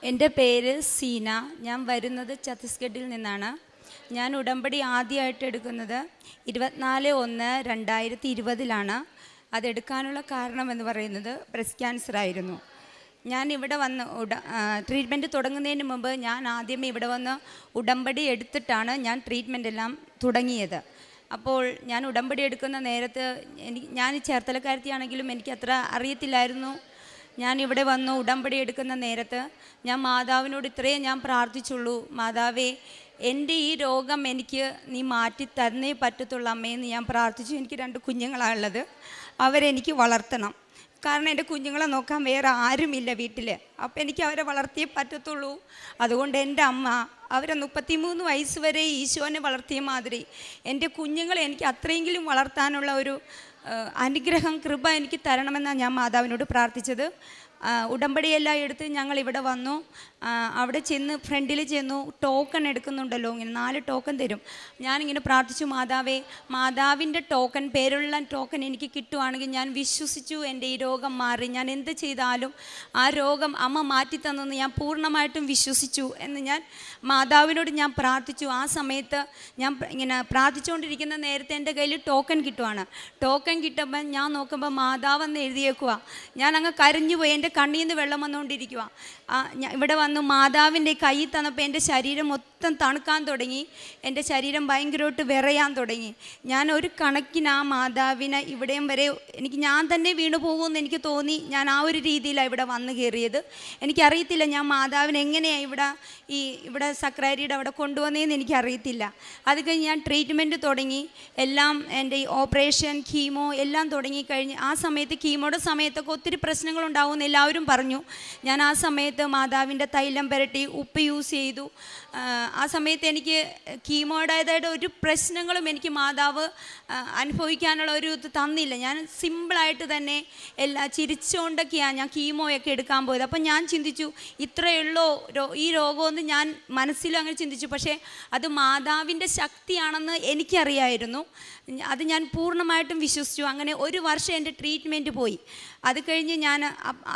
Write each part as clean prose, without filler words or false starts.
എൻ്റെ പേര് സീന. ഞാൻ വരുന്നത് ഛത്തീസ്ഗഡിൽ നിന്നാണ്. ഞാൻ ഉടമ്പടി ആദ്യമായിട്ട് എടുക്കുന്നത് 24/1/2020 അതെടുക്കാനുള്ള കാരണം എന്ന് പറയുന്നത് ബ്രസ്റ്റ് ക്യാൻസർ ആയിരുന്നു. ഞാൻ ഇവിടെ വന്ന് ട്രീറ്റ്മെൻറ്റ് തുടങ്ങുന്നതിന് മുമ്പ് ഞാൻ ആദ്യമേ ഇവിടെ വന്ന് ഉടമ്പടി എടുത്തിട്ടാണ് ഞാൻ ട്രീറ്റ്മെൻ്റ് എല്ലാം തുടങ്ങിയത്. അപ്പോൾ ഞാൻ ഉടമ്പടി എടുക്കുന്ന നേരത്ത് ഞാൻ ചേർത്തലക്കാരത്തിയാണെങ്കിലും എനിക്കത്ര അറിയത്തില്ലായിരുന്നു. ഞാൻ ഇവിടെ വന്നു ഉടമ്പടി എടുക്കുന്ന നേരത്ത് ഞാൻ മാതാവിനോട് ഇത്രയേ ഞാൻ പ്രാർത്ഥിച്ചുള്ളൂ: മാതാവേ, എൻ്റെ ഈ രോഗം എനിക്ക് നീ മാറ്റി തന്നേ പറ്റത്തുള്ളൂ അമ്മയെന്ന് ഞാൻ പ്രാർത്ഥിച്ചു. എനിക്ക് 2 കുഞ്ഞുങ്ങളാണുള്ളത്. അവരെനിക്ക് വളർത്തണം. കാരണം എൻ്റെ കുഞ്ഞുങ്ങളെ നോക്കാൻ വേറെ ആരുമില്ല വീട്ടിൽ. അപ്പോൾ എനിക്ക് അവരെ വളർത്തിയേ പറ്റത്തുള്ളൂ. അതുകൊണ്ട് എൻ്റെ അമ്മ അവരെ 33 വയസ്സ് വരെ ഈശോനെ വളർത്തിയ മാതിരി എൻ്റെ കുഞ്ഞുങ്ങളെ എനിക്ക് അത്രയെങ്കിലും വളർത്താനുള്ള ഒരു അനുഗ്രഹം, കൃപ എനിക്ക് തരണമെന്നാണ് ഞാൻ മാതാവിനോട് പ്രാർത്ഥിച്ചത്. ഉടമ്പടിയെല്ലാം എടുത്ത് ഞങ്ങളിവിടെ വന്നു. അവിടെ ചെന്ന് ഫ്രണ്ടിൽ ചെന്നു ടോക്കൺ എടുക്കുന്നുണ്ടല്ലോ, ഇങ്ങനെ 4 ടോക്കൺ തരും. ഞാനിങ്ങനെ പ്രാർത്ഥിച്ചു: മാതാവേ, മാതാവിൻ്റെ ടോക്കൺ, പേരുള്ള ടോക്കൺ എനിക്ക് കിട്ടുവാണെങ്കിൽ ഞാൻ വിശ്വസിച്ചു എൻ്റെ ഈ രോഗം മാറി. ഞാൻ എന്ത് ചെയ്താലും ആ രോഗം അമ്മ മാറ്റി തന്നെന്ന് ഞാൻ പൂർണ്ണമായിട്ടും വിശ്വസിച്ചു എന്ന് ഞാൻ മാതാവിനോട് ഞാൻ പ്രാർത്ഥിച്ചു. ആ സമയത്ത് ഞാൻ ഇങ്ങനെ പ്രാർത്ഥിച്ചുകൊണ്ടിരിക്കുന്ന നേരത്തെ എൻ്റെ കയ്യിൽ ടോക്കൺ കിട്ടുവാണ്. ടോക്കൺ കിട്ടുമ്പോൾ ഞാൻ നോക്കുമ്പോൾ മാതാവെന്ന് എഴുതിയേക്കുക. ഞാൻ അങ്ങ് കരഞ്ഞുപോയി. എൻ്റെ കണ്ണിൽ നിന്ന് വെള്ളം വന്നുകൊണ്ടിരിക്കുക. ഇവിടെ വന്നു മാതാവിൻ്റെ കൈ തന്നപ്പോൾ എൻ്റെ ശരീരം മൊത്തം തണുക്കാൻ തുടങ്ങി. എൻ്റെ ശരീരം ഭയങ്കരമായിട്ട് വിറയാൻ തുടങ്ങി. ഞാൻ ഒരു കണക്കിന് ആ മാതാവിനെ ഇവിടെയും വരെ ഞാൻ തന്നെ വീണു പോകുമെന്ന് എനിക്ക് തോന്നി. ഞാൻ ആ ഒരു രീതിയിലാണ് ഇവിടെ വന്നു കയറിയത്. എനിക്കറിയത്തില്ല ഞാൻ മാതാവിനെ എങ്ങനെയാണ് ഇവിടെ സക്രാരിയുടെ അവിടെ കൊണ്ടുവന്നതെന്ന് എനിക്കറിയത്തില്ല. അത് കഴിഞ്ഞ് ഞാൻ ട്രീറ്റ്മെൻറ്റ് തുടങ്ങി. എല്ലാം എൻ്റെ ഓപ്പറേഷൻ, കീമോ എല്ലാം തുടങ്ങിക്കഴിഞ്ഞ് ആ സമയത്ത് കീമോയുടെ സമയത്തൊക്കെ ഒത്തിരി പ്രശ്നങ്ങളുണ്ടാവുമെന്ന് എല്ലാവരും പറഞ്ഞു. ഞാൻ ആ സമയത്ത് മാതാവിൻ്റെ തൈലം പുരട്ടി ഉപ്പ് യൂസ് ചെയ്തു. ആ സമയത്ത് എനിക്ക് കീമോയുടേതായിട്ട് ഒരു പ്രശ്നങ്ങളും എനിക്ക് മാതാവ് അനുഭവിക്കാനുള്ള ഒരു ഇത് തന്നില്ല. ഞാൻ സിമ്പിളായിട്ട് തന്നെ ചിരിച്ചുകൊണ്ടൊക്കെയാണ് ഞാൻ കീമോയൊക്കെ എടുക്കാൻ പോയത്. അപ്പം ഞാൻ ചിന്തിച്ചു, ഇത്രയുള്ളോ ഈ രോഗമെന്ന് ഞാൻ മനസ്സിലും അങ്ങനെ ചിന്തിച്ചു. പക്ഷേ അത് മാതാവിൻ്റെ ശക്തിയാണെന്ന് എനിക്കറിയായിരുന്നു. അത് ഞാൻ പൂർണ്ണമായിട്ടും വിശ്വസിച്ചു. അങ്ങനെ 1 വർഷം എൻ്റെ ട്രീറ്റ്മെൻറ്റ് പോയി. അത് കഴിഞ്ഞ്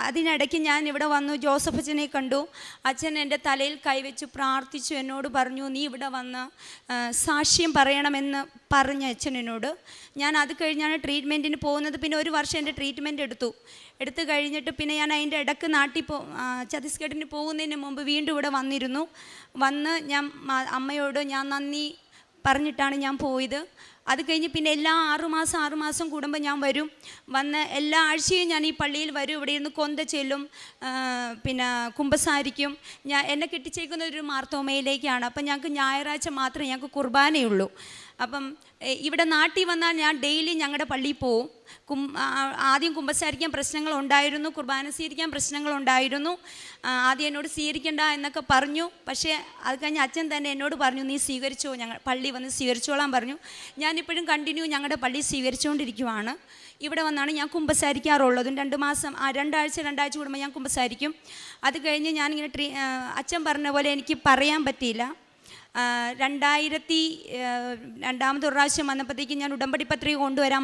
അതിനിടയ്ക്ക് ഞാൻ ഇവിടെ വന്നു, ജോസഫ് അച്ഛനെ കണ്ടു. അച്ഛൻ എൻ്റെ തലയിൽ കൈവച്ച് പ്രാർത്ഥിച്ചു. എന്നോട് പറഞ്ഞു, നീ ഇവിടെ വന്ന് സാക്ഷ്യം പറയണമെന്ന് പറഞ്ഞ അച്ഛൻ എന്നോട്. ഞാൻ അത് കഴിഞ്ഞാണ് ട്രീറ്റ്മെൻറ്റിന് പോകുന്നത്. പിന്നെ 1 വർഷം എൻ്റെ ട്രീറ്റ്മെൻറ്റ് എടുത്തു കഴിഞ്ഞിട്ട് പിന്നെ ഞാൻ അതിൻ്റെ ഇടയ്ക്ക് ഛത്തീസ്ഗഡിന് പോകുന്നതിന് മുമ്പ് വീണ്ടും ഇവിടെ വന്ന് ഞാൻ അമ്മയോട് ഞാൻ നന്ദി പറഞ്ഞിട്ടാണ് ഞാൻ പോയത്. അത് കഴിഞ്ഞ് പിന്നെ എല്ലാ 6 മാസം കൂടുമ്പോൾ ഞാൻ വന്ന് എല്ലാ ആഴ്ചയും ഞാൻ ഈ പള്ളിയിൽ വരും. ഇവിടെ ഇരുന്ന് കൊന്ത ചെല്ലും, പിന്നെ കുമ്പസാരിക്കും. എന്നെ കെട്ടിച്ചേക്കുന്നത് ഒരു മാർത്തോമയിലേക്കാണ്. അപ്പം ഞങ്ങൾക്ക് ഞായറാഴ്ച മാത്രമേ ഞങ്ങൾക്ക് കുർബാനയുള്ളൂ. അപ്പം ഇവിടെ നാട്ടിൽ വന്നാൽ ഞാൻ ഡെയിലി ഞങ്ങളുടെ പള്ളിയിൽ പോവും. ആദ്യം കുമ്പസാരിക്കാൻ പ്രശ്നങ്ങളുണ്ടായിരുന്നു, കുർബാന സ്വീകരിക്കാൻ പ്രശ്നങ്ങളുണ്ടായിരുന്നു. ആദ്യം എന്നോട് സ്വീകരിക്കണ്ട എന്നൊക്കെ പറഞ്ഞു. പക്ഷേ അത് കഴിഞ്ഞ് അച്ഛൻ തന്നെ എന്നോട് പറഞ്ഞു, നീ സ്വീകരിച്ചോ, ഞങ്ങൾ പള്ളി വന്ന് സ്വീകരിച്ചോളാൻ പറഞ്ഞു. ഞാനിപ്പോഴും കണ്ടിന്യൂ ഞങ്ങളുടെ പള്ളി സ്വീകരിച്ചുകൊണ്ടിരിക്കുവാണ്. ഇവിടെ വന്നാണ് ഞാൻ കുമ്പസാരിക്കാറുള്ളതും. 2 ആഴ്ച കൂടുമ്പോൾ ഞാൻ കുമ്പസാരിക്കും. അത് കഴിഞ്ഞ് ഞാനിങ്ങനെ അച്ഛൻ പറഞ്ഞ പോലെ എനിക്ക് പറയാൻ പറ്റിയില്ല. 2ാമത്തെ പ്രാവശ്യം വന്നപ്പോഴത്തേക്കും ഞാൻ ഉടമ്പടി പത്രിക കൊണ്ടുവരാൻ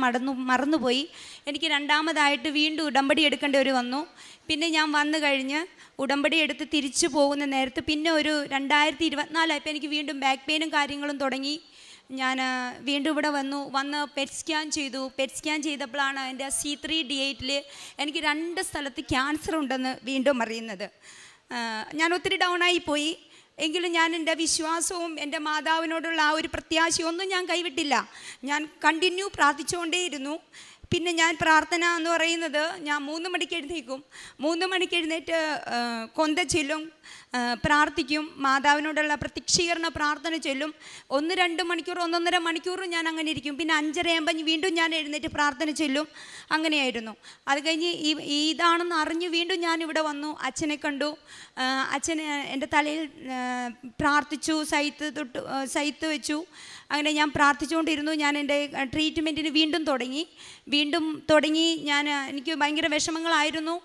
മറന്നുപോയി. എനിക്ക് 2ാമതായിട്ട് വീണ്ടും ഉടമ്പടി എടുക്കേണ്ടി വന്നു. പിന്നെ ഞാൻ വന്നു കഴിഞ്ഞ് ഉടമ്പടി എടുത്ത് തിരിച്ചു പോകുന്ന നേരത്ത് പിന്നെ ഒരു 2024 എനിക്ക് വീണ്ടും ബാക്ക് പെയിനും കാര്യങ്ങളും തുടങ്ങി. ഞാൻ വീണ്ടും ഇവിടെ വന്ന് പെറ്റ് സ്കാൻ ചെയ്തു. പെറ്റ് സ്കാൻ ചെയ്തപ്പോഴാണ് എൻ്റെ C3D8 എനിക്ക് 2 സ്ഥലത്ത് ക്യാൻസർ ഉണ്ടെന്ന് വീണ്ടും അറിയുന്നത്. ഞാൻ ഒത്തിരി ഡൗണായിപ്പോയി. എങ്കിലും ഞാൻ എൻ്റെ വിശ്വാസവും എൻ്റെ മാതാവിനോടുള്ള ആ ഒരു പ്രത്യാശയൊന്നും ഞാൻ കൈവിട്ടില്ല. ഞാൻ കണ്ടിന്യൂ പ്രാർത്ഥിച്ചുകൊണ്ടേയിരുന്നു. പിന്നെ ഞാൻ പ്രാർത്ഥന എന്ന് പറയുന്നത് ഞാൻ 3 മണിക്ക് എഴുന്നേൽക്കും. 3 മണിക്ക് എഴുന്നേറ്റ് കൊന്ത ചൊല്ലും, പ്രാർത്ഥിക്കും. മാതാവിനോടുള്ള പ്രത്യക്ഷീകരണ പ്രാർത്ഥന ചൊല്ലും. 1-2 മണിക്കൂർ, 1.5 മണിക്കൂർ ഞാൻ അങ്ങനെ ഇരിക്കും. പിന്നെ 5:30 വീണ്ടും ഞാൻ എഴുന്നേറ്റ് പ്രാർത്ഥന ചൊല്ലും. അങ്ങനെയായിരുന്നു. അത് കഴിഞ്ഞ് ഇതാണെന്ന് അറിഞ്ഞ് വീണ്ടും ഞാൻ ഇവിടെ വന്നു. അച്ഛനെ കണ്ടു. അച്ഛൻ എൻ്റെ തലയിൽ പ്രാർത്ഥിച്ചു, സൈത്ത് വെച്ചു. അങ്ങനെ ഞാൻ പ്രാർത്ഥിച്ചുകൊണ്ടിരുന്നു. ഞാൻ എൻ്റെ ട്രീറ്റ്മെൻറ്റിന് വീണ്ടും തുടങ്ങി. എനിക്ക് ഭയങ്കര വിഷമങ്ങളായിരുന്നു.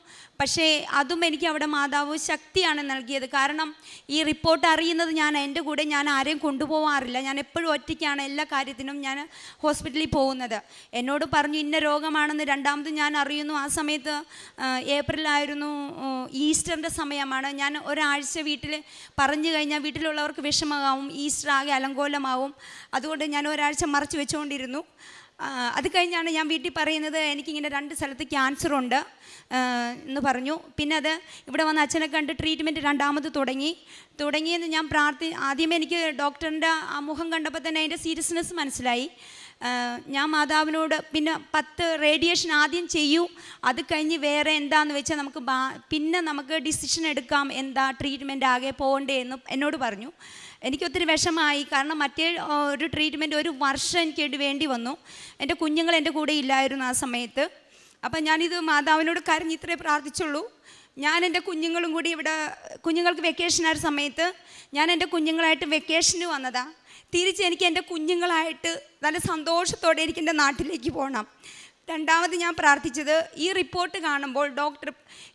പക്ഷേ അതും എനിക്ക് അവിടെ മാതാവ് ശക്തിയാണ് നൽകിയത്. കാരണം ഈ റിപ്പോർട്ട് അറിയുന്നത് എൻ്റെ കൂടെ ഞാൻ ആരെയും കൊണ്ടുപോകാറില്ല. ഞാൻ എപ്പോഴും ഒറ്റയ്ക്കാണ് എല്ലാ കാര്യത്തിനും ഞാൻ ഹോസ്പിറ്റലിൽ പോകുന്നത്. എന്നോട് പറഞ്ഞു ഇന്ന രോഗമാണെന്ന്. രണ്ടാമത് ഞാൻ അറിയുന്നു ആ സമയത്ത് ഏപ്രിലായിരുന്നു, ഈസ്റ്ററിൻ്റെ സമയമാണ്. ഞാൻ ഒരാഴ്ച വീട്ടിൽ പറഞ്ഞു കഴിഞ്ഞാൽ വീട്ടിലുള്ളവർക്ക് വിഷമമാവും, ഈസ്റ്റർ ആകെ അലങ്കോലമാവും. അതുകൊണ്ട് ഞാൻ ഒരാഴ്ച മറച്ചു വെച്ചുകൊണ്ടിരുന്നു. അത് കഴിഞ്ഞാണ് ഞാൻ വീട്ടിൽ പറയുന്നത് എനിക്കിങ്ങനെ 2 സ്ഥലത്ത് ക്യാൻസറുണ്ട് എന്ന് പറഞ്ഞു. പിന്നെ അത് ഇവിടെ വന്ന് അച്ഛനെ കണ്ട് ട്രീറ്റ്മെൻറ്റ് രണ്ടാമത് തുടങ്ങിയെന്ന് ഞാൻ ആദ്യമേ എനിക്ക് ഡോക്ടറിൻ്റെ ആ മുഖം കണ്ടപ്പോൾ തന്നെ അതിൻ്റെ സീരിയസ്നെസ് മനസ്സിലായി. ഞാൻ മാതാവിനോട് പിന്നെ 10 റേഡിയേഷൻ ആദ്യം ചെയ്യൂ, അത് കഴിഞ്ഞ് വേറെ എന്താണെന്ന് വെച്ചാൽ നമുക്ക് ഡിസിഷൻ എടുക്കാം, എന്താ ട്രീറ്റ്മെൻറ്റ് ആകെ പോകണ്ടേ എന്ന് എന്നോട് പറഞ്ഞു. എനിക്കൊത്തിരി വിഷമമായി. കാരണം മറ്റേ ഒരു ട്രീറ്റ്മെൻറ്റ് 1 വർഷം എനിക്ക് വേണ്ടി വന്നു. എൻ്റെ കുഞ്ഞുങ്ങൾ എൻ്റെ കൂടെ ഇല്ലായിരുന്നു ആ സമയത്ത്. അപ്പം ഞാനിത് മാതാവിനോട് കരഞ്ഞ് ഇത്രേ പ്രാർത്ഥിച്ചുള്ളൂ. ഞാൻ എൻ്റെ കുഞ്ഞുങ്ങളും കൂടി ഇവിടെ, കുഞ്ഞുങ്ങൾക്ക് വെക്കേഷനായ സമയത്ത് ഞാൻ എൻ്റെ കുഞ്ഞുങ്ങളായിട്ട് വെക്കേഷന് വന്നതാണ്. തിരിച്ച് എനിക്ക് എൻ്റെ കുഞ്ഞുങ്ങളായിട്ട് നല്ല സന്തോഷത്തോടെ എനിക്ക് എൻ്റെ നാട്ടിലേക്ക് പോകണം. രണ്ടാമത് ഞാൻ പ്രാർത്ഥിച്ചത് ഈ റിപ്പോർട്ട് കാണുമ്പോൾ ഡോക്ടർ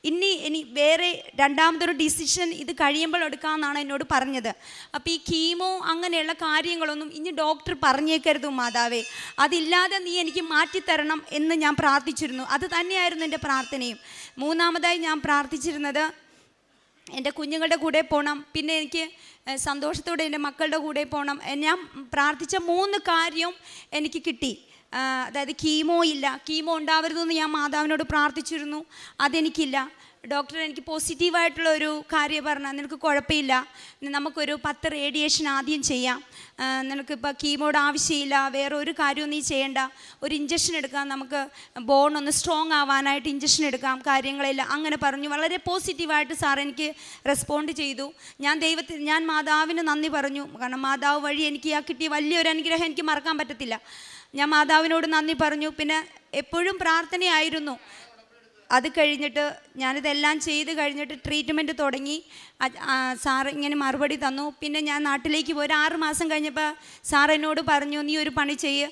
ഇനി വേറെ രണ്ടാമതൊരു ഡിസിഷൻ ഇത് കഴിയുമ്പോൾ എടുക്കാമെന്നാണ് എന്നോട് പറഞ്ഞത്. അപ്പോൾ ഈ കീമോ അങ്ങനെയുള്ള കാര്യങ്ങളൊന്നും ഇനി ഡോക്ടർ പറഞ്ഞേക്കരുത് മാതാവേ, അതില്ലാതെ നീ എനിക്ക് മാറ്റിത്തരണം എന്ന് ഞാൻ പ്രാർത്ഥിച്ചിരുന്നു. അത് തന്നെയായിരുന്നു എൻ്റെ പ്രാർത്ഥനയും. മൂന്നാമതായി ഞാൻ പ്രാർത്ഥിച്ചിരുന്നത് എൻ്റെ കുഞ്ഞുങ്ങളുടെ കൂടെ പോകണം, പിന്നെ എനിക്ക് സന്തോഷത്തോടെ എൻ്റെ മക്കളുടെ കൂടെ പോകണം. ഞാൻ പ്രാർത്ഥിച്ച 3 കാര്യം എനിക്ക് കിട്ടി. അതായത് കീമോ ഉണ്ടാവരുതെന്ന് ഞാൻ മാതാവിനോട് പ്രാർത്ഥിച്ചിരുന്നു, അതെനിക്കില്ല. ഡോക്ടർ എനിക്ക് പോസിറ്റീവായിട്ടുള്ള ഒരു കാര്യം പറഞ്ഞാൽ നിനക്ക് കുഴപ്പമില്ല, നമുക്കൊരു 10 റേഡിയേഷൻ ആദ്യം ചെയ്യാം, നിനക്കിപ്പോൾ കീമോയുടെ ആവശ്യമില്ല, വേറെ ഒരു കാര്യവും നീ ചെയ്യേണ്ട, ഒരു ഇഞ്ചക്ഷൻ എടുക്കാം, നമുക്ക് ബോൺ ഒന്ന് സ്ട്രോങ് ആവാനായിട്ട് ഇഞ്ചക്ഷൻ എടുക്കാം, കാര്യങ്ങളെല്ലാം അങ്ങനെ പറഞ്ഞു. വളരെ പോസിറ്റീവായിട്ട് സാർ എനിക്ക് റെസ്പോണ്ട് ചെയ്തു. ഞാൻ മാതാവിന് നന്ദി പറഞ്ഞു. കാരണം മാതാവ് വഴി എനിക്ക് കിട്ടിയ വലിയൊരു അനുഗ്രഹം എനിക്ക് മറക്കാൻ പറ്റത്തില്ല. ഞാൻ മാതാവിനോട് നന്ദി പറഞ്ഞു. പിന്നെ എപ്പോഴും പ്രാർത്ഥനയായിരുന്നു. അത് കഴിഞ്ഞിട്ട് ഞാനിതെല്ലാം ചെയ്ത് കഴിഞ്ഞിട്ട് ട്രീറ്റ്മെൻറ്റ് തുടങ്ങി. സാർ ഇങ്ങനെ മറുപടി തന്നു. പിന്നെ ഞാൻ നാട്ടിലേക്ക് പോയി 6 മാസം കഴിഞ്ഞപ്പോൾ സാർ എന്നോട് പറഞ്ഞു, നീ ഒരു പണി ചെയ്യ്,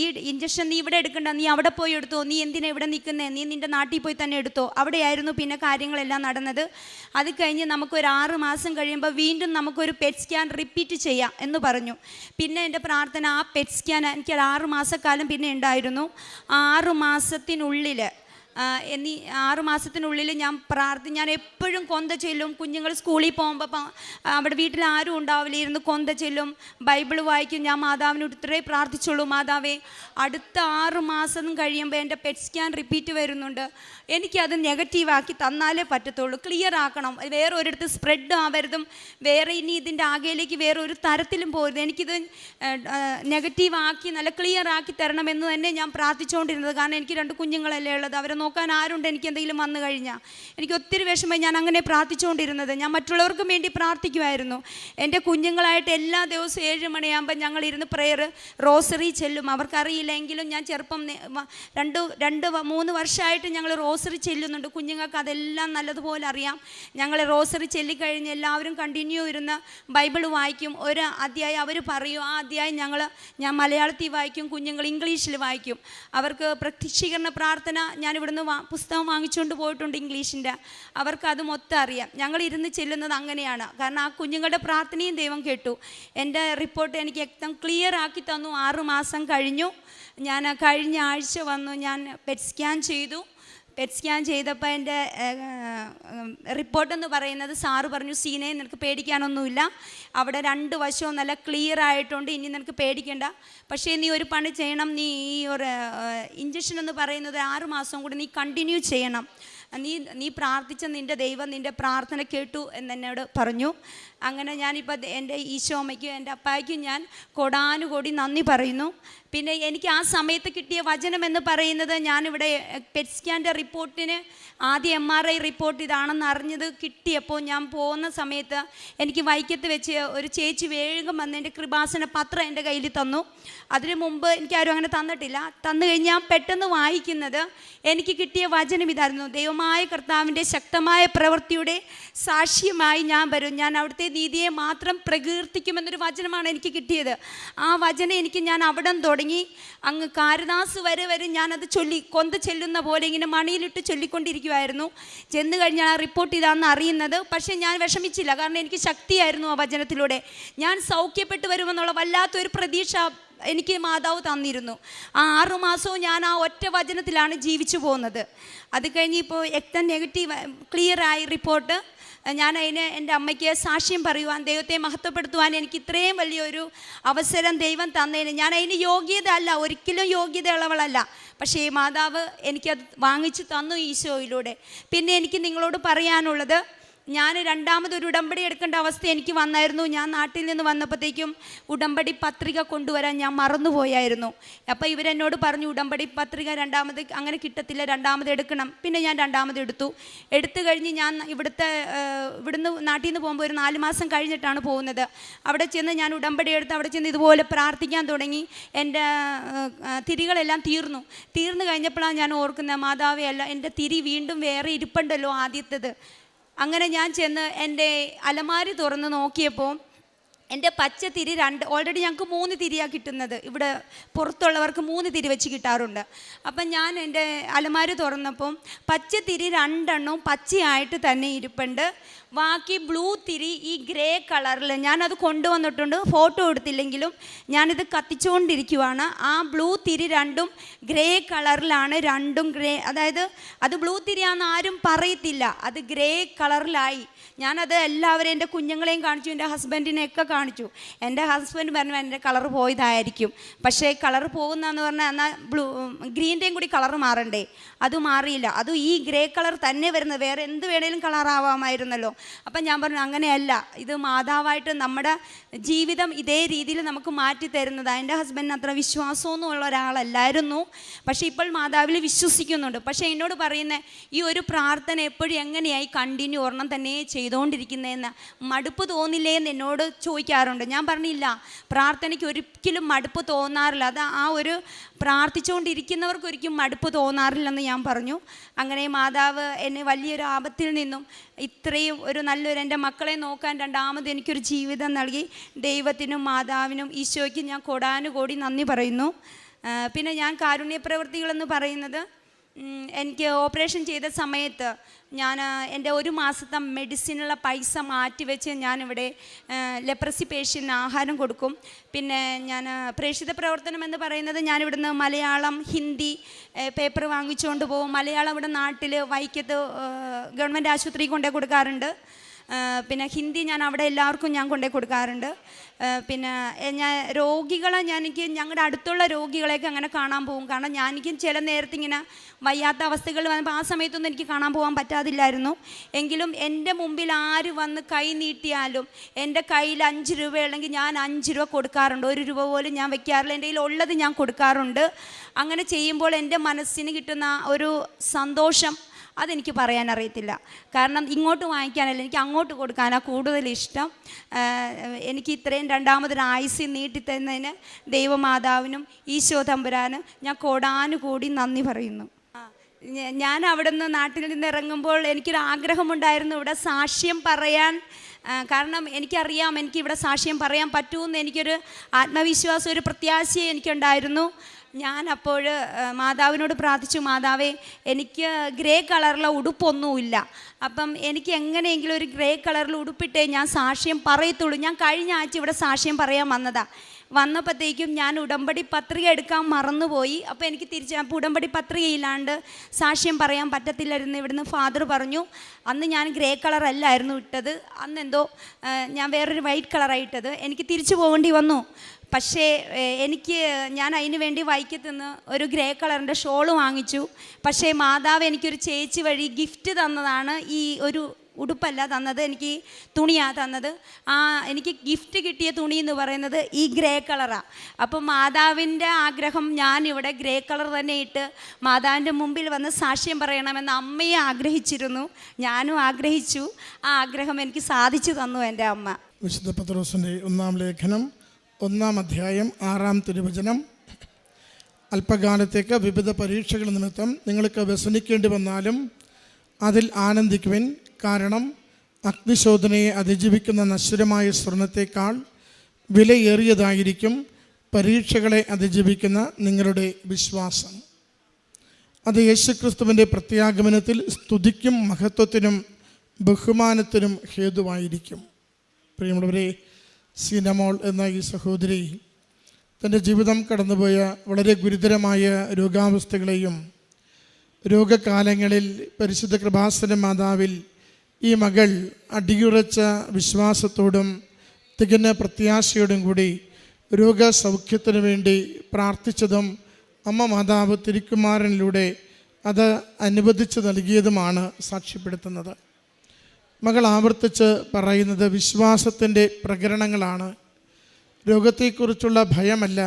ഈ ഇഞ്ചക്ഷൻ നീ ഇവിടെ എടുക്കണ്ട, നീ അവിടെ പോയി എടുത്തോ, നീ എന്തിനാ ഇവിടെ നിൽക്കുന്നേ, നീ നിൻ്റെ നാട്ടിൽ പോയി തന്നെ എടുത്തോ. അവിടെയായിരുന്നു പിന്നെ കാര്യങ്ങളെല്ലാം നടന്നത്. അത് കഴിഞ്ഞ് നമുക്കൊരു 6 മാസം കഴിയുമ്പോൾ വീണ്ടും നമുക്കൊരു പെറ്റ് സ്കാൻ റിപ്പീറ്റ് ചെയ്യാം എന്ന് പറഞ്ഞു. പിന്നെ എൻ്റെ പ്രാർത്ഥന ആ പെറ്റ് സ്കാൻ എനിക്ക് 6 മാസക്കാലം പിന്നെ ഉണ്ടായിരുന്നു. 6 മാസത്തിനുള്ളിൽ 6 മാസത്തിനുള്ളിൽ ഞാൻ എപ്പോഴും കൊന്ത ചെല്ലും. കുഞ്ഞുങ്ങൾ സ്കൂളിൽ പോകുമ്പോൾ അവിടെ വീട്ടിൽ ആരും ഉണ്ടാവില്ല, ഇരുന്ന് കൊന്ത ചെല്ലും, ബൈബിൾ വായിക്കും. ഞാൻ മാതാവിനോട് ഇത്രേ പ്രാർത്ഥിച്ചുള്ളൂ, മാതാവേ അടുത്ത 6 മാസം കഴിയുമ്പോൾ എൻ്റെ പെറ്റ് സ്കാൻ റിപ്പീറ്റ് വരുന്നുണ്ട്, എനിക്കത് നെഗറ്റീവാക്കി തന്നാലേ പറ്റത്തുള്ളൂ, ക്ലിയർ ആക്കണം, വേറെ ഒരിടത്ത് സ്പ്രെഡ് ആവരുതും, വേറെ ഇനി ഇതിൻ്റെ ആകെയിലേക്ക് വേറെ ഒരു തരത്തിലും പോരുത്, എനിക്കിത് നെഗറ്റീവാക്കി നല്ല ക്ലിയർ ആക്കി തരണമെന്ന് തന്നെ ഞാൻ പ്രാർത്ഥിച്ചുകൊണ്ടിരുന്നത്. കാരണം എനിക്ക് 2 കുഞ്ഞുങ്ങളല്ലേ ഉള്ളത്, അവരെ നോക്കാൻ ആരുണ്ട് എനിക്ക് എന്തെങ്കിലും വന്നു കഴിഞ്ഞാൽ. എനിക്ക് ഒത്തിരി വിഷമം. ഞാൻ അങ്ങനെ പ്രാർത്ഥിച്ചുകൊണ്ടിരുന്നത്. ഞാൻ മറ്റുള്ളവർക്കും വേണ്ടി പ്രാർത്ഥിക്കുമായിരുന്നു. എൻ്റെ കുഞ്ഞുങ്ങളായിട്ട് എല്ലാ ദിവസവും 7 മണിയാകുമ്പോൾ ഞങ്ങൾ ഇരുന്ന് റോസറി ചെല്ലും. അവർക്കറിയില്ലെങ്കിലും ഞാൻ ചെറുപ്പം 2-3 വർഷമായിട്ട് ഞങ്ങൾ റോസറി ചെല്ലുന്നുണ്ട്. കുഞ്ഞുങ്ങൾക്ക് അതെല്ലാം നല്ലതുപോലെ അറിയാം. ഞങ്ങൾ റോസറി ചെല്ലിക്കഴിഞ്ഞ് എല്ലാവരും കണ്ടിന്യൂ ഇരുന്ന് ബൈബിൾ വായിക്കും. ഒരു അധ്യായം അവർ പറയും, ആ അധ്യായം ഞാൻ മലയാളത്തിൽ വായിക്കും, കുഞ്ഞുങ്ങൾ ഇംഗ്ലീഷിൽ വായിക്കും. അവർക്ക് പ്രത്യക്ഷീകരണ പ്രാർത്ഥന ഞാൻ ഇവിടുന്ന് പുസ്തകം വാങ്ങിച്ചുകൊണ്ട് പോയിട്ടുണ്ട് ഇംഗ്ലീഷിൻ്റെ. അവർക്ക് അത് മൊത്തം അറിയാം. ഞങ്ങൾ ഇരുന്ന് ചെല്ലുന്നത് അങ്ങനെയാണ്. കാരണം ആ കുഞ്ഞുങ്ങളുടെ പ്രാർത്ഥനയും ദൈവം കേട്ടു. എൻ്റെ റിപ്പോർട്ട് എനിക്ക് എക്തം ക്ലിയർ ആക്കി തന്നു. 6 മാസം കഴിഞ്ഞു. ഞാൻ കഴിഞ്ഞ ആഴ്ച വന്നു, ഞാൻ പെറ്റ് സ്കാൻ ചെയ്തു. പെറ്റ് സ്കാൻ ചെയ്തപ്പോൾ എൻ്റെ റിപ്പോർട്ടെന്ന് പറയുന്നത് സാറ് പറഞ്ഞു, സീനെ നിനക്ക് പേടിക്കാനൊന്നുമില്ല, അവിടെ 2 വശവും നല്ല ക്ലിയർ ആയിട്ടുണ്ട്, ഇനി നിനക്ക് പേടിക്കണ്ട. പക്ഷേ നീ ഒരു പണി ചെയ്യണം, നീ ഈ ഒരു ഇഞ്ചക്ഷൻ എന്ന് പറയുന്നത് 6 മാസം കൂടി നീ കണ്ടിന്യൂ ചെയ്യണം, നീ പ്രാർത്ഥിച്ച നിൻ്റെ ദൈവം നിൻ്റെ പ്രാർത്ഥന കേട്ടു എന്നോട് പറഞ്ഞു. അങ്ങനെ ഞാനിപ്പോൾ എൻ്റെ ഈശോമ്മയ്ക്കും എൻ്റെ അപ്പായ്ക്കും ഞാൻ കൊടാനുകൂടി നന്ദി പറയുന്നു. പിന്നെ എനിക്ക് ആ സമയത്ത് കിട്ടിയ വചനം എന്ന് പറയുന്നത്, ഞാനിവിടെ പെറ്റ് സ്കാൻ്റെ റിപ്പോർട്ടിന് ആദ്യം MRI റിപ്പോർട്ട് ഇതാണെന്ന് അറിഞ്ഞത് കിട്ടിയപ്പോൾ ഞാൻ പോകുന്ന സമയത്ത് എനിക്ക് വൈക്കത്ത് വെച്ച് ഒരു ചേച്ചി വേഗം വന്ന് എൻ്റെ കൃപാസന പത്രം എൻ്റെ കയ്യിൽ തന്നു. അതിനു മുമ്പ് എനിക്കാരും അങ്ങനെ തന്നിട്ടില്ല. തന്നു കഴിഞ്ഞാൽ പെട്ടെന്ന് വായിക്കുന്നത് എനിക്ക് കിട്ടിയ വചനം ഇതായിരുന്നു, ദൈവം ദൈവമായ കർത്താവിൻ്റെ ശക്തമായ പ്രവൃത്തിയുടെ സാക്ഷ്യമായി ഞാൻ വരും. ഞാൻ അവിടുത്തെ നീതിയെ മാത്രം പ്രകീർത്തിക്കുമെന്നൊരു വചനമാണ് എനിക്ക് കിട്ടിയത്. ആ വചനം ഞാൻ അവിടം തുടങ്ങി അങ്ങ് കാരദാസ് വരെ ഞാനത് കൊന്ത് ചെല്ലുന്ന പോലെ ഇങ്ങനെ മണിയിലിട്ട് ചൊല്ലിക്കൊണ്ടിരിക്കുമായിരുന്നു. ചെന്ന് കഴിഞ്ഞാൽ ആ റിപ്പോർട്ട് ഇതാണെന്ന് അറിയുന്നത്. പക്ഷേ ഞാൻ വിഷമിച്ചില്ല, കാരണം എനിക്ക് ശക്തിയായിരുന്നു ആ വചനത്തിലൂടെ. ഞാൻ സൗഖ്യപ്പെട്ടു വരുമെന്നുള്ള വല്ലാത്തൊരു പ്രതീക്ഷ എനിക്ക് മാതാവ് തന്നിരുന്നു. ആ 6 മാസവും ഞാൻ ആ ഒറ്റ വചനത്തിലാണ് ജീവിച്ചു പോകുന്നത്. അത് കഴിഞ്ഞ് ഇപ്പോൾ എക്തം നെഗറ്റീവ് ക്ലിയറായി റിപ്പോർട്ട്. ഞാൻ എൻ്റെ അമ്മയ്ക്ക് സാക്ഷ്യം പറയുവാൻ, ദൈവത്തെ മഹത്വപ്പെടുത്തുവാൻ എനിക്ക് ഇത്രയും വലിയൊരു അവസരം ദൈവം തന്നതിന് ഞാൻ അതിന് യോഗ്യത അല്ല, ഒരിക്കലും യോഗ്യതയുള്ളവളല്ല. പക്ഷേ ഈ മാതാവ് എനിക്കത് വാങ്ങിച്ചു തന്നു ഈശോയിലൂടെ. പിന്നെ എനിക്ക് നിങ്ങളോട് പറയാനുള്ളത്, ഞാൻ രണ്ടാമതൊരു ഉടമ്പടി എടുക്കേണ്ട അവസ്ഥ എനിക്ക് വന്നായിരുന്നു. ഞാൻ നാട്ടിൽ നിന്ന് വന്നപ്പോഴത്തേക്കും ഉടമ്പടി പത്രിക കൊണ്ടുവരാൻ ഞാൻ മറന്നുപോയായിരുന്നു. അപ്പോൾ ഇവരെന്നോട് പറഞ്ഞു, ഉടമ്പടി പത്രിക രണ്ടാമത് അങ്ങനെ കിട്ടത്തില്ല, രണ്ടാമത് എടുക്കണം. പിന്നെ ഞാൻ രണ്ടാമത് എടുത്തു കഴിഞ്ഞ് ഞാൻ ഇവിടുന്ന് നാട്ടിൽ നിന്ന് പോകുമ്പോൾ ഒരു 4 മാസം കഴിഞ്ഞിട്ടാണ് പോകുന്നത്. അവിടെ ചെന്ന് ഞാൻ ഉടമ്പടി എടുത്ത് അവിടെ ചെന്ന് ഇതുപോലെ പ്രാർത്ഥിക്കാൻ തുടങ്ങി. എൻ്റെ തിരികളെല്ലാം തീർന്നു കഴിഞ്ഞപ്പോഴാണ് ഞാൻ ഓർക്കുന്നത്, മാതാവേ അല്ല, എൻ്റെ തിരി വീണ്ടും വേറെ ഇരിപ്പുണ്ടല്ലോ ആദ്യത്തേത്. അങ്ങനെ ഞാൻ ചെന്ന് എൻ്റെ അലമാരി തുറന്ന് നോക്കിയപ്പോൾ എൻ്റെ പച്ച തിരി ഓൾറെഡി ഞങ്ങൾക്ക് 3 തിരിയാണ് കിട്ടുന്നത്. ഇവിടെ പുറത്തുള്ളവർക്ക് 3 തിരി വെച്ച് കിട്ടാറുണ്ട്. അപ്പം ഞാൻ എൻ്റെ അലമാരി തുറന്നപ്പം പച്ച തിരി 2 എണ്ണവും പച്ചയായിട്ട് തന്നെ ഇരിപ്പുണ്ട്. ബാക്കി ബ്ലൂ തിരി ഈ ഗ്രേ കളറിൽ ഞാനത് കൊണ്ടുവന്നിട്ടുണ്ട്, ഫോട്ടോ എടുത്തില്ലെങ്കിലും ഞാനിത് കത്തിച്ചുകൊണ്ടിരിക്കുവാണ്. ആ ബ്ലൂ തിരി 2ഉം ഗ്രേ കളറിലാണ്. 2ഉം ഗ്രേ, അതായത് അത് ബ്ലൂ തിരിയാണെന്ന് ആരും പറയത്തില്ല, അത് ഗ്രേ കളറിലായി. ഞാനത് എല്ലാവരെയും, എൻ്റെ കുഞ്ഞുങ്ങളെയും കാണിച്ചു, എൻ്റെ ഹസ്ബൻഡിനെയൊക്കെ കാണിച്ചു. എൻ്റെ ഹസ്ബൻഡ് പറഞ്ഞു എൻ്റെ കളർ പോയതായിരിക്കും. പക്ഷേ കളർ പോകുന്നതെന്ന് പറഞ്ഞാൽ എന്നാൽ ഗ്രീൻ്റെയും കൂടി കളർ മാറണ്ടേ, അത് മാറിയില്ല. അത് ഈ ഗ്രേ കളർ തന്നെ വരുന്നത്, വേറെ എന്ത് വേണേലും കളറാവാമായിരുന്നല്ലോ. അപ്പം ഞാൻ പറഞ്ഞു അങ്ങനെയല്ല, ഇത് മാതാവായിട്ട് നമ്മുടെ ജീവിതം ഇതേ രീതിയിൽ നമുക്ക് മാറ്റി തരുന്നതാണ്. എൻ്റെ ഹസ്ബൻഡിന് അത്ര വിശ്വാസമൊന്നും ഉള്ള ഒരാളല്ലായിരുന്നു, പക്ഷേ ഇപ്പോൾ മാതാവിൽ വിശ്വസിക്കുന്നുണ്ട്. പക്ഷേ എന്നോട് പറയുന്നത്, ഈ ഒരു പ്രാർത്ഥന എപ്പോഴും എങ്ങനെയായി കണ്ടിന്യൂ ഒരെണ്ണം തന്നെ ചെയ്തുകൊണ്ടിരിക്കുന്നതെന്ന് മടുപ്പ് തോന്നില്ലേ എന്ന് എന്നോട് ചോദിക്കാറുണ്ട്. ഞാൻ പറഞ്ഞില്ല, പ്രാർത്ഥനയ്ക്ക് ഒരിക്കലും മടുപ്പ് തോന്നാറില്ല. അത് ആ ഒരു പ്രാർത്ഥിച്ചുകൊണ്ടിരിക്കുന്നവർക്ക് ഒരിക്കലും മടുപ്പ് തോന്നാറില്ലെന്ന് ഞാൻ പറഞ്ഞു. അങ്ങനെ മാതാവ് എന്നെ വലിയൊരു ആപത്തിൽ നിന്നും ഇത്രയും ഒരു നല്ലൊരു എൻ്റെ മക്കളെ നോക്കാൻ രണ്ടാമത് എനിക്കൊരു ജീവിതം നൽകി ദൈവത്തിനും മാതാവിനും ഈശോയ്ക്കും ഞാൻ കോടാനുകോടി നന്ദി പറയുന്നു. പിന്നെ ഞാൻ കാരുണ്യ പ്രവൃത്തികളെന്ന് പറയുന്നത്, എനിക്ക് ഓപ്പറേഷൻ ചെയ്ത സമയത്ത് ഞാൻ എൻ്റെ 1 മാസത്തെ മെഡിസിനുള്ള പൈസ മാറ്റിവെച്ച് ഞാനിവിടെ ലെപ്രസി പേഷ്യൻ്റിന് ആഹാരം കൊടുക്കും. പിന്നെ ഞാൻ പ്രേക്ഷിത പ്രവർത്തനം എന്ന് പറയുന്നത്, ഞാനിവിടുന്ന് മലയാളം ഹിന്ദി പേപ്പർ വാങ്ങിച്ചുകൊണ്ട് പോകും. മലയാളം ഇവിടെ നാട്ടിൽ വൈക്കത്ത് ഗവൺമെൻറ് ആശുപത്രി കൊണ്ടുപോയി കൊടുക്കാറുണ്ട്. പിന്നെ ഹിന്ദി ഞാൻ അവിടെ എല്ലാവർക്കും ഞാൻ കൊണ്ടുപോയി കൊടുക്കാറുണ്ട്. പിന്നെ ഞാൻ രോഗികളെ ഞങ്ങളുടെ അടുത്തുള്ള രോഗികളെയൊക്കെ അങ്ങനെ കാണാൻ പോകും. കാരണം എനിക്കും ചില നേരത്തെ ഇങ്ങനെ വയ്യാത്ത അവസ്ഥകൾ വന്നപ്പോൾ ആ സമയത്തൊന്നും എനിക്ക് കാണാൻ പോകാൻ പറ്റാതില്ലായിരുന്നു. എങ്കിലും എൻ്റെ മുമ്പിൽ ആര് വന്ന് കൈ നീട്ടിയാലും എൻ്റെ കയ്യിൽ 5 രൂപ ഉണ്ടെങ്കിൽ ഞാൻ 5 രൂപ കൊടുക്കാറുണ്ട്. 1 രൂപ പോലും ഞാൻ വെക്കാറില്ല, എൻ്റെ കയ്യിൽ ഉള്ളത് ഞാൻ കൊടുക്കാറുണ്ട്. അങ്ങനെ ചെയ്യുമ്പോൾ എൻ്റെ മനസ്സിന് കിട്ടുന്ന ഒരു സന്തോഷം അതെനിക്ക് പറയാൻ അറിയത്തില്ല. കാരണം ഇങ്ങോട്ട് വാങ്ങിക്കാനല്ല, എനിക്ക് അങ്ങോട്ട് കൊടുക്കാനാണ് കൂടുതൽ ഇഷ്ടം. എനിക്ക് ഇത്രയും രണ്ടാമതൊരു ആയുസ് നീട്ടിത്തന്നതിന് ദൈവമാതാവിനും ഈശോ തമ്പുരാനും ഞാൻ കോടാനുകൂടി നന്ദി പറയുന്നു. ഞാൻ അവിടെ നിന്ന് നാട്ടിൽ നിന്ന് ഇറങ്ങുമ്പോൾ എനിക്കൊരു ആഗ്രഹമുണ്ടായിരുന്നു ഇവിടെ സാക്ഷ്യം പറയാൻ. കാരണം എനിക്കറിയാം എനിക്കിവിടെ സാക്ഷ്യം പറയാൻ പറ്റുമെന്ന് എനിക്കൊരു ആത്മവിശ്വാസം, ഒരു പ്രത്യാശയും എനിക്കുണ്ടായിരുന്നു. ഞാൻ അപ്പോൾ മാതാവിനോട് പ്രാർത്ഥിച്ചു, മാതാവേ എനിക്ക് ഗ്രേ കളറിലെ ഉടുപ്പൊന്നുമില്ല, അപ്പം എനിക്ക് എങ്ങനെയെങ്കിലും ഒരു ഗ്രേ കളറിൽ ഉടുപ്പിട്ടേ ഞാൻ സാക്ഷ്യം പറയത്തുള്ളൂ. ഞാൻ കഴിഞ്ഞ ആഴ്ച ഇവിടെ സാക്ഷ്യം പറയാൻ വന്നപ്പോഴത്തേക്കും ഞാൻ ഉടമ്പടി പത്രിക എടുക്കാൻ മറന്നുപോയി. അപ്പോൾ എനിക്ക് അപ്പോൾ ഉടമ്പടി പത്രികയില്ലാണ്ട് സാക്ഷ്യം പറയാൻ പറ്റത്തില്ലായിരുന്നു. ഇവിടുന്ന് ഫാദർ പറഞ്ഞു, അന്ന് ഞാൻ ഗ്രേ കളറല്ലായിരുന്നു ഇട്ടത്, അന്നെന്തോ ഞാൻ വേറൊരു വൈറ്റ് കളറായി ഇട്ടത്. എനിക്ക് തിരിച്ചു പോകേണ്ടി വന്നു. പക്ഷേ ഞാൻ അതിന് വേണ്ടി വൈക്കത്തുനിന്ന് ഒരു ഗ്രേ കളറിൻ്റെ ഷോള് വാങ്ങിച്ചു. പക്ഷേ മാതാവ് എനിക്കൊരു ചേച്ചി വഴി ഗിഫ്റ്റ് തന്നതാണ്. ഈ ഒരു ഉടുപ്പല്ല തന്നത്, എനിക്ക് തുണിയാണ് തന്നത്. എനിക്ക് ഗിഫ്റ്റ് കിട്ടിയ തുണി എന്ന് പറയുന്നത് ഈ ഗ്രേ കളറാണ്. അപ്പം മാതാവിൻ്റെ ആഗ്രഹം, ഞാനിവിടെ ഗ്രേ കളർ തന്നെ ഇട്ട് മാതാവിൻ്റെ മുമ്പിൽ വന്ന് സാക്ഷ്യം പറയണമെന്ന് അമ്മയെ ആഗ്രഹിച്ചിരുന്നു. ഞാനും ആഗ്രഹിച്ചു. ആ ആഗ്രഹം എനിക്ക് സാധിച്ചു തന്നു എൻ്റെ അമ്മ. വിശുദ്ധ പത്രോസിൻ്റെ 1-ാം ലേഖനം 1-ാം അധ്യായം 6-ാം തിരുവചനം. അല്പകാലത്തേക്ക് വിവിധ പരീക്ഷകൾ നിമിത്തം നിങ്ങൾക്ക് വ്യസനിക്കേണ്ടി വന്നാലും അതിൽ ആനന്ദിക്കുവിൻ. കാരണം അഗ്നിശോധനയെ അതിജീവിക്കുന്ന നശ്വരമായ സ്വർണത്തേക്കാൾ വിലയേറിയതായിരിക്കും പരീക്ഷകളെ അതിജീവിക്കുന്ന നിങ്ങളുടെ വിശ്വാസം. അത് യേശുക്രിസ്തുവിൻ്റെ പ്രത്യാഗമനത്തിൽ സ്തുതിക്കും മഹത്വത്തിനും ബഹുമാനത്തിനും ഹേതുവായിരിക്കും. പ്രിയമുള്ളവരെ, സീനമോൾ എന്ന ഈ സഹോദരി തൻ്റെ ജീവിതം കടന്നുപോയ വളരെ ഗുരുതരമായ രോഗാവസ്ഥകളെയും രോഗകാലങ്ങളിൽ പരിശുദ്ധ കൃപാസന മാതാവിൽ ഈ മകൾ അടിയുറച്ച വിശ്വാസത്തോടും തികഞ്ഞ പ്രത്യാശയോടും കൂടി രോഗസൗഖ്യത്തിനു വേണ്ടി പ്രാർത്ഥിച്ചതും അമ്മ മാതാവ് തിരുക്കുമാരനിലൂടെ അത് അനുവദിച്ചു നൽകിയതുമാണ് സാക്ഷ്യപ്പെടുത്തുന്നത്. മകൾ ആവർത്തിച്ച് പറയുന്നത് വിശ്വാസത്തിൻ്റെ പ്രകരണങ്ങളാണ്. രോഗത്തെക്കുറിച്ചുള്ള ഭയമല്ല,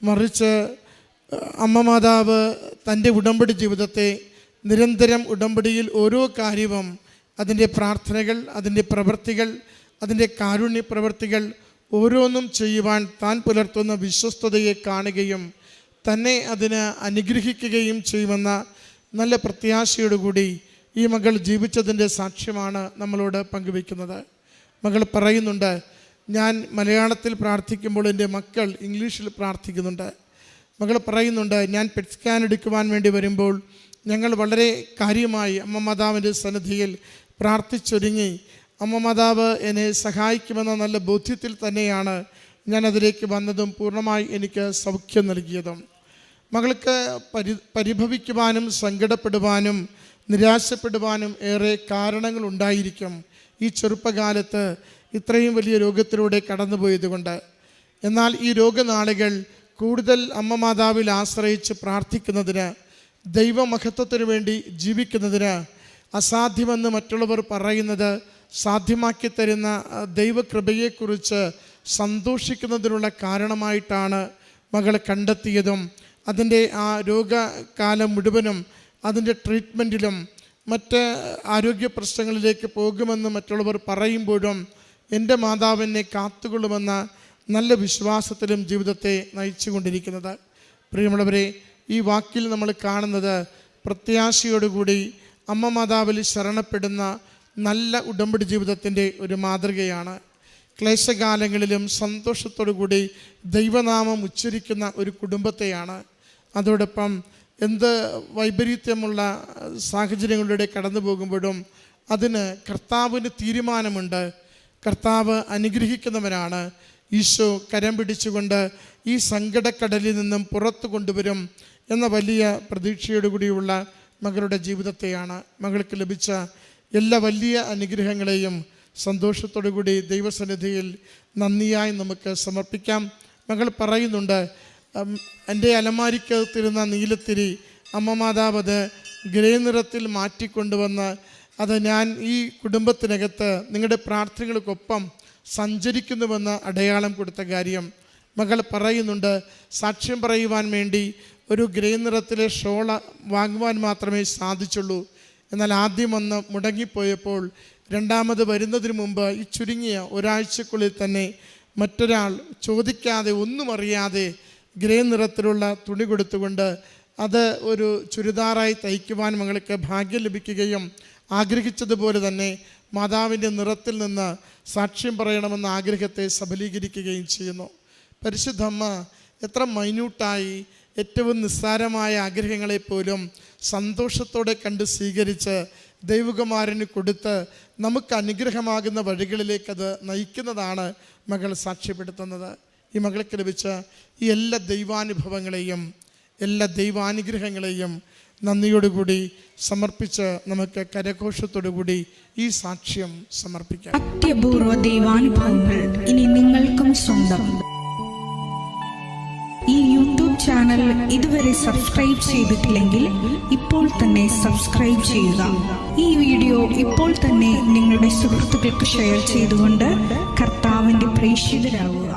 മറിച്ച് അമ്മ മാതാവ് തൻ്റെ ഉടമ്പടി ജീവിതത്തെ നിരന്തരം ഉടമ്പടിയിൽ ഓരോ കാര്യവും അതിൻ്റെ പ്രാർത്ഥനകൾ, അതിൻ്റെ പ്രവൃത്തികൾ, അതിൻ്റെ കാരുണ്യ പ്രവൃത്തികൾ ഓരോന്നും ചെയ്യുവാൻ താൻ പുലർത്തുന്ന വിശ്വസ്തതയെ കാണുകയും തന്നെ അതിന് അനുഗ്രഹിക്കുകയും ചെയ്യുമെന്ന നല്ല പ്രത്യാശയോടുകൂടി ഈ മകൾ ജീവിച്ചതിൻ്റെ സാക്ഷ്യമാണ് നമ്മളോട് പങ്കുവയ്ക്കുന്നത്. മകൾ പറയുന്നുണ്ട്, ഞാൻ മലയാളത്തിൽ പ്രാർത്ഥിക്കുമ്പോൾ എൻ്റെ മക്കൾ ഇംഗ്ലീഷിൽ പ്രാർത്ഥിക്കുന്നുണ്ട്. മകൾ പറയുന്നുണ്ട്, ഞാൻ പെറ്റ് സ്കാൻ എടുക്കുവാൻ വേണ്ടി വരുമ്പോൾ ഞങ്ങൾ വളരെ കാര്യമായി അമ്മ മാതാവിൻ്റെ സന്നിധിയിൽ പ്രാർത്ഥിച്ചൊരുങ്ങി അമ്മ മാതാവ് എന്നെ സഹായിക്കുമെന്ന നല്ല ബോധ്യത്തിൽ തന്നെയാണ് ഞാൻ അതിലേക്ക് വന്നതും പൂർണ്ണമായി എനിക്ക് സൗഖ്യം നൽകിയതും. മകൾക്ക് പരിഭവിക്കുവാനും സങ്കടപ്പെടുവാനും നിരാശപ്പെടുവാനും ഏറെ കാരണങ്ങളുണ്ടായിരിക്കും ഈ ചെറുപ്പകാലത്ത് ഇത്രയും വലിയ രോഗത്തിലൂടെ കടന്നുപോയതുകൊണ്ട്. എന്നാൽ ഈ രോഗനാളുകൾ കൂടുതൽ അമ്മ മാതാവിൽ ആശ്രയിച്ച് പ്രാർത്ഥിക്കുന്നതിന്, ദൈവമഹത്വത്തിനു വേണ്ടി ജീവിക്കുന്നതിന്, അസാധ്യമെന്ന് മറ്റുള്ളവർ പറയുന്നത് സാധ്യമാക്കി തരുന്ന ദൈവകൃപയെക്കുറിച്ച് സന്തോഷിക്കുന്നതിനുള്ള കാരണമായിട്ടാണ് മകൾ കണ്ടെത്തിയതും അതിൻ്റെ ആ രോഗകാലം മുഴുവനും അതിൻ്റെ ട്രീറ്റ്മെൻറ്റിലും മറ്റ് ആരോഗ്യ പ്രശ്നങ്ങളിലേക്ക് പോകുമെന്ന് മറ്റുള്ളവർ പറയുമ്പോഴും എൻ്റെ മാതാവിനെ കാത്തുകൊള്ളുമെന്ന നല്ല വിശ്വാസത്തിലും ജീവിതത്തെ നയിച്ചു കൊണ്ടിരിക്കുന്നത്. പ്രിയമുള്ളവരെ, ഈ വാക്കിൽ നമ്മൾ കാണുന്നത് പ്രത്യാശയോടുകൂടി അമ്മ മാതാവിൽ ശരണപ്പെടുന്ന നല്ല ഉടമ്പടി ജീവിതത്തിൻ്റെ ഒരു മാതൃകയാണ്. ക്ലേശകാലങ്ങളിലും സന്തോഷത്തോടുകൂടി ദൈവനാമം ഉച്ചരിക്കുന്ന ഒരു കുടുംബത്തെയാണ്. അതോടൊപ്പം എന്ത് വൈപരീത്യമുള്ള സാഹചര്യങ്ങളിലൂടെ കടന്നു പോകുമ്പോഴും അതിന് കർത്താവിന് തീരുമാനമുണ്ട്. കർത്താവ് അനുഗ്രഹിക്കുന്നവനാണ്. ഈശോ കരം പിടിച്ചുകൊണ്ട് ഈ സങ്കടക്കടലിൽ നിന്നും പുറത്തു കൊണ്ടുവരും എന്ന വലിയ പ്രതീക്ഷയോടുകൂടിയുള്ള മകളുടെ ജീവിതത്തെയാണ്. മകൾക്ക് ലഭിച്ച എല്ലാ വലിയ അനുഗ്രഹങ്ങളെയും സന്തോഷത്തോടുകൂടി ദൈവസന്നിധിയിൽ നന്ദിയായി നമുക്ക് സമർപ്പിക്കാം. മകൾ പറയുന്നുണ്ട്, എൻ്റെ അലമാരിക്കകത്തിരുന്ന നീലത്തിരി അമ്മ മാതാവ് അത് ഗ്രേ നിറത്തിൽ മാറ്റിക്കൊണ്ടുവന്ന് അത് ഞാൻ ഈ കുടുംബത്തിനകത്ത് നിങ്ങളുടെ പ്രാർത്ഥനകൾക്കൊപ്പം സഞ്ചരിക്കുന്നുവെന്ന് അടയാളം കൊടുത്ത കാര്യം മകൾ പറയുന്നുണ്ട്. സാക്ഷ്യം പറയുവാൻ വേണ്ടി ഒരു ഗ്രേ നിറത്തിലെ ഷോള വാങ്ങുവാൻ മാത്രമേ സാധിച്ചുള്ളൂ. എന്നാൽ ആദ്യം വന്ന് മുടങ്ങിപ്പോയപ്പോൾ രണ്ടാമത് വരുന്നതിന് മുമ്പ് ഈ ചുരുങ്ങിയ ഒരാഴ്ചക്കുള്ളിൽ തന്നെ മറ്റൊരാൾ ചോദിക്കാതെ ഒന്നും അറിയാതെ ഗ്രേ നിറത്തിലുള്ള തുണി കൊടുത്തുകൊണ്ട് അത് ഒരു ചുരിദാറായി തയ്ക്കുവാൻ മകൾക്ക് ഭാഗ്യം ലഭിക്കുകയും ആഗ്രഹിച്ചതുപോലെ തന്നെ മാതാവിൻ്റെ നിറത്തിൽ നിന്ന് സാക്ഷ്യം പറയണമെന്ന ആഗ്രഹത്തെ സബലീകരിക്കുകയും ചെയ്യുന്നു. പരിശുദ്ധമ്മ എത്ര മൈന്യൂട്ടായി ഏറ്റവും നിസ്സാരമായ ആഗ്രഹങ്ങളെപ്പോലും സന്തോഷത്തോടെ കണ്ട് സ്വീകരിച്ച് ദൈവകുമാരന് കൊടുത്ത് നമുക്ക് അനുഗ്രഹമാകുന്ന വഴികളിലേക്കത് നയിക്കുന്നതാണ് മകൾ സാക്ഷ്യപ്പെടുത്തുന്നത്. ഈ മകൾക്ക് ലഭിച്ച ഈ എല്ലാ ദൈവാനുഭവങ്ങളെയും എല്ലാ ദൈവാനുഗ്രഹങ്ങളെയും നന്ദിയോടുകൂടി സമർപ്പിച്ച് നമുക്ക് കരഘോഷത്തോടുകൂടി ഈ സാക്ഷ്യം സമർപ്പിക്കാം. അത്യപൂർവ ദൈവാനുഭവങ്ങൾ ഇനി നിങ്ങൾക്കും സ്വന്തം. ഈ യൂട്യൂബ് ചാനൽ ഇതുവരെ സബ്സ്ക്രൈബ് ചെയ്തിട്ടില്ലെങ്കിൽ ഇപ്പോൾ തന്നെ സബ്സ്ക്രൈബ് ചെയ്യുക. ഈ വീഡിയോ ഇപ്പോൾ തന്നെ നിങ്ങളുടെ സുഹൃത്തുക്കൾക്ക് ഷെയർ ചെയ്തുകൊണ്ട് കർത്താവിൻ്റെ പ്രേക്ഷിതരാകുക.